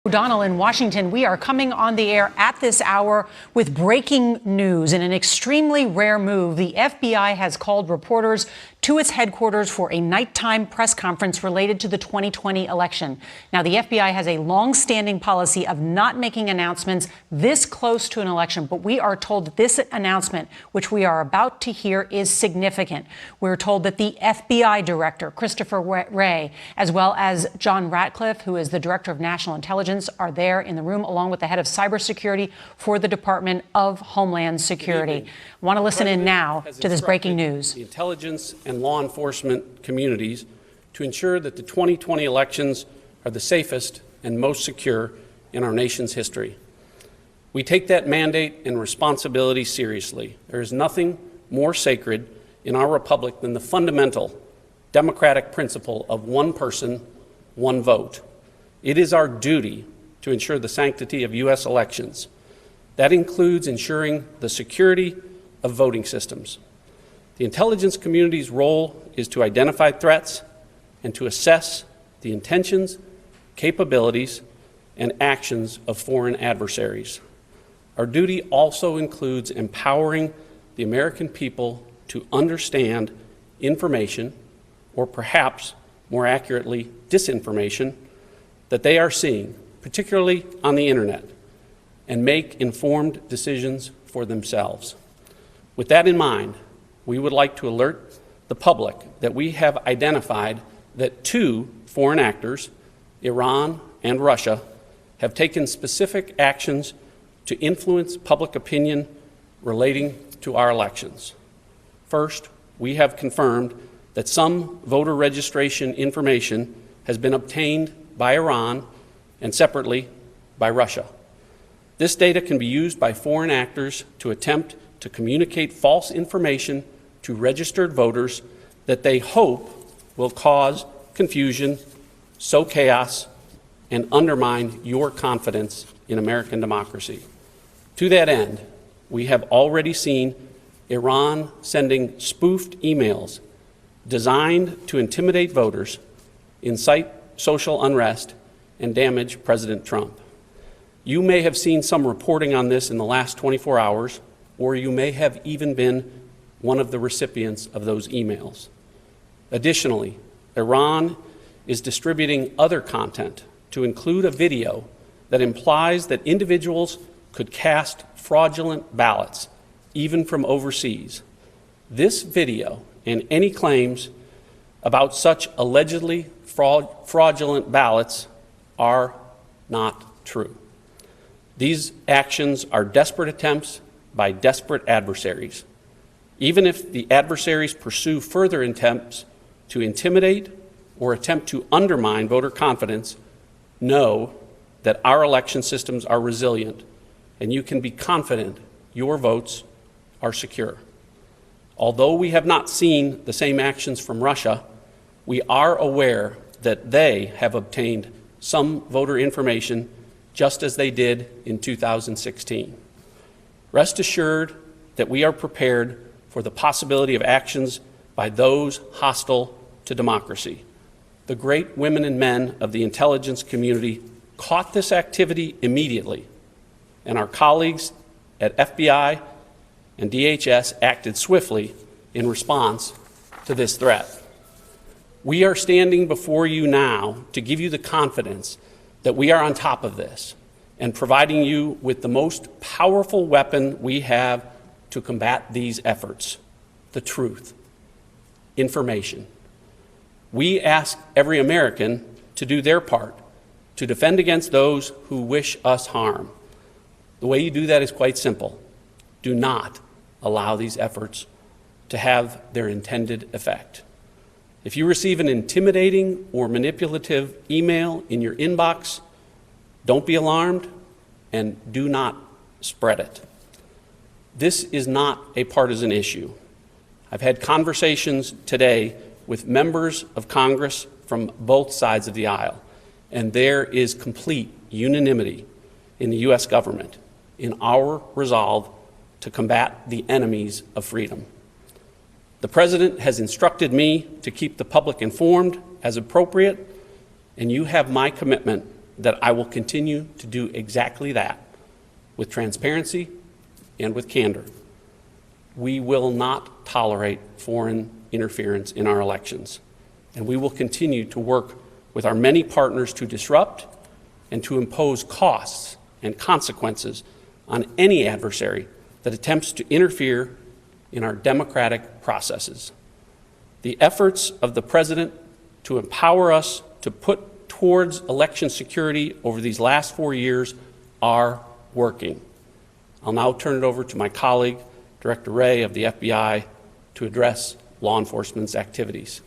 O'Donnell in Washington, we are coming on the air at this hour with breaking news. In an extremely rare move, the FBI has called reporters to its headquarters for a nighttime press conference related to the 2020 election. Now, the FBI has a long-standing policy of not making announcements this close to an election, but we are told that this announcement, which we are about to hear, is significant. We're told that the FBI director, Christopher Wray, as well as John Ratcliffe, who is the director of national intelligence, are there in the room, along with the head of cybersecurity for the Department of Homeland Security. I want to listen in now to this breaking news. The intelligence and law enforcement communities to ensure that the 2020 elections are the safest and most secure in our nation's history. We take that mandate and responsibility seriously. There is nothing more sacred in our republic than the fundamental democratic principle of one person, one vote. It is our duty to ensure the sanctity of U.S. elections. That includes ensuring the security of voting systems. The intelligence community's role is to identify threats and to assess the intentions, capabilities, and actions of foreign adversaries. Our duty also includes empowering the American people to understand information, or perhaps more accurately, disinformation, that they are seeing, particularly on the internet, and make informed decisions for themselves. With that in mind, we would like to alert the public that we have identified that two foreign actors, Iran and Russia, have taken specific actions to influence public opinion relating to our elections. First, we have confirmed that some voter registration information has been obtained by Iran and separately by Russia. This data can be used by foreign actors to attempt to communicate false information to registered voters that they hope will cause confusion, sow chaos, and undermine your confidence in American democracy. To that end, we have already seen Iran sending spoofed emails designed to intimidate voters, incite social unrest, and damage President Trump. You may have seen some reporting on this in the last 24 hours, or you may have even been one of the recipients of those emails. Additionally, Iran is distributing other content to include a video that implies that individuals could cast fraudulent ballots, even from overseas. This video and any claims about such allegedly fraudulent ballots are not true. These actions are desperate attempts by desperate adversaries. Even if the adversaries pursue further attempts to intimidate or attempt to undermine voter confidence, know that our election systems are resilient, and you can be confident your votes are secure. Although we have not seen the same actions from Russia, we are aware that they have obtained some voter information just as they did in 2016. Rest assured that we are prepared for the possibility of actions by those hostile to democracy. The great women and men of the intelligence community caught this activity immediately, and our colleagues at FBI and DHS acted swiftly in response to this threat. We are standing before you now to give you the confidence that we are on top of this and providing you with the most powerful weapon we have to combat these efforts: the truth, information. We ask every American to do their part to defend against those who wish us harm. The way you do that is quite simple. Do not allow these efforts to have their intended effect. If you receive an intimidating or manipulative email in your inbox, don't be alarmed and do not spread it. This is not a partisan issue. I've had conversations today with members of Congress from both sides of the aisle, and there is complete unanimity in the U.S. government in our resolve to combat the enemies of freedom. The President has instructed me to keep the public informed as appropriate, and you have my commitment that I will continue to do exactly that with transparency and with candor. We will not tolerate foreign interference in our elections, and we will continue to work with our many partners to disrupt and to impose costs and consequences on any adversary that attempts to interfere in our democratic processes. The efforts of the President to empower us to put towards election security over these last 4 years are working. I'll now turn it over to my colleague, Director Wray of the FBI, to address law enforcement's activities.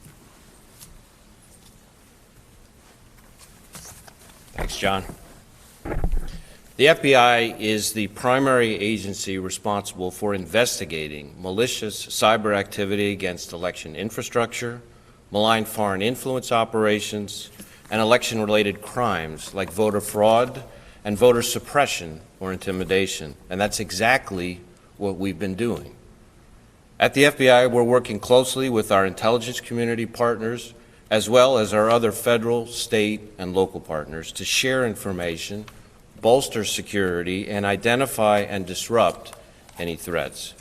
Thanks, John. The FBI is the primary agency responsible for investigating malicious cyber activity against election infrastructure, malign foreign influence operations, and election-related crimes like voter fraud and voter suppression or intimidation. And that's exactly what we've been doing. At the FBI, we're working closely with our intelligence community partners, as well as our other federal, state, and local partners to share information, bolster security, and identify and disrupt any threats.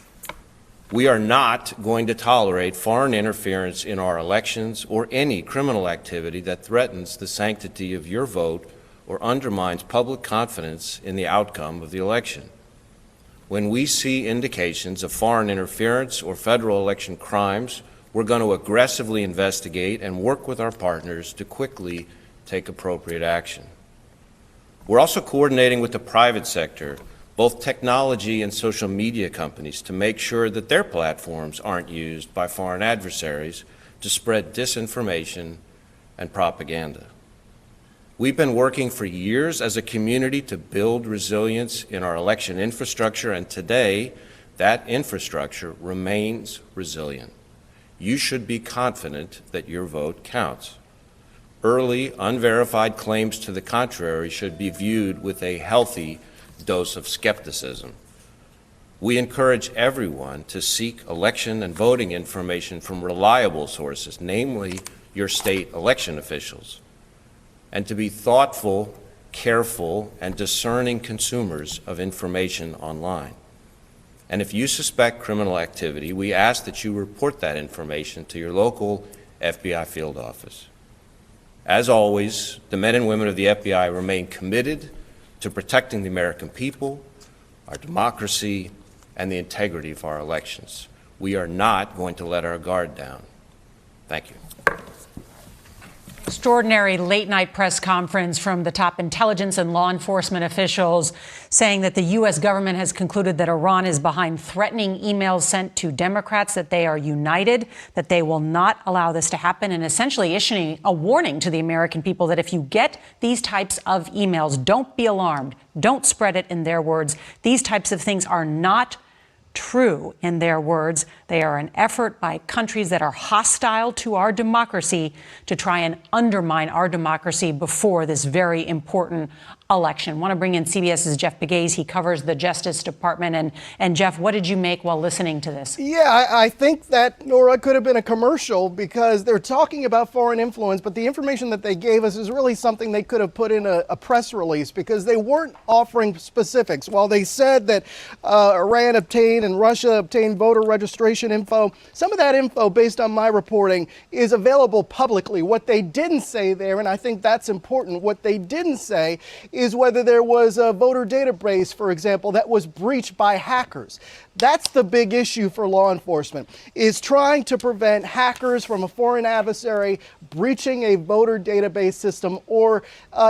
We are not going to tolerate foreign interference in our elections or any criminal activity that threatens the sanctity of your vote or undermines public confidence in the outcome of the election. When we see indications of foreign interference or federal election crimes, we're going to aggressively investigate and work with our partners to quickly take appropriate action. We're also coordinating with the private sector, both technology and social media companies, to make sure that their platforms aren't used by foreign adversaries to spread disinformation and propaganda. We've been working for years as a community to build resilience in our election infrastructure, and today that infrastructure remains resilient. You should be confident that your vote counts. Early, unverified claims to the contrary should be viewed with a healthy dose of skepticism. We encourage everyone to seek election and voting information from reliable sources, namely your state election officials, and to be thoughtful, careful, and discerning consumers of information online. And if you suspect criminal activity, we ask that you report that information to your local FBI field office. As always, the men and women of the FBI remain committed to protecting the American people, our democracy, and the integrity of our elections. We are not going to let our guard down. Thank you. Extraordinary late-night press conference from the top intelligence and law enforcement officials saying that the U.S. government has concluded that Iran is behind threatening emails sent to Democrats, that they are united, that they will not allow this to happen, and essentially issuing a warning to the American people that if you get these types of emails, don't be alarmed. Don't spread it, in their words. These types of things are not true, in their words. They are an effort by countries that are hostile to our democracy to try and undermine our democracy before this very important election. I want to bring in CBS's Jeff Pegues. He covers the Justice Department. And Jeff, what did you make while listening to this? Yeah, I think that, Nora, could have been a commercial because they're talking about foreign influence, but the information that they gave us is really something they could have put in a press release because they weren't offering specifics. While they said that Iran obtained and Russia obtained voter registration info, some of that info, based on my reporting, is available publicly. What they didn't say there, and I think that's important, what they didn't say is whether there was a voter database, for example, that was breached by hackers. That's the big issue for law enforcement, is trying to prevent hackers from a foreign adversary breaching a voter database system or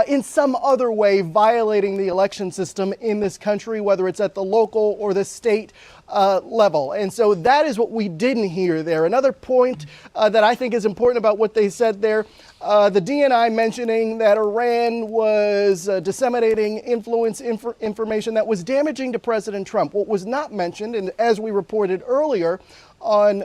in some other way violating the election system in this country, whether it's at the local or the state level. And so that is what we didn't hear there. Another point that I think is important about what they said there, the DNI mentioning that Iran was disseminating information that was damaging to President Trump. What was not mentioned, and as we reported earlier on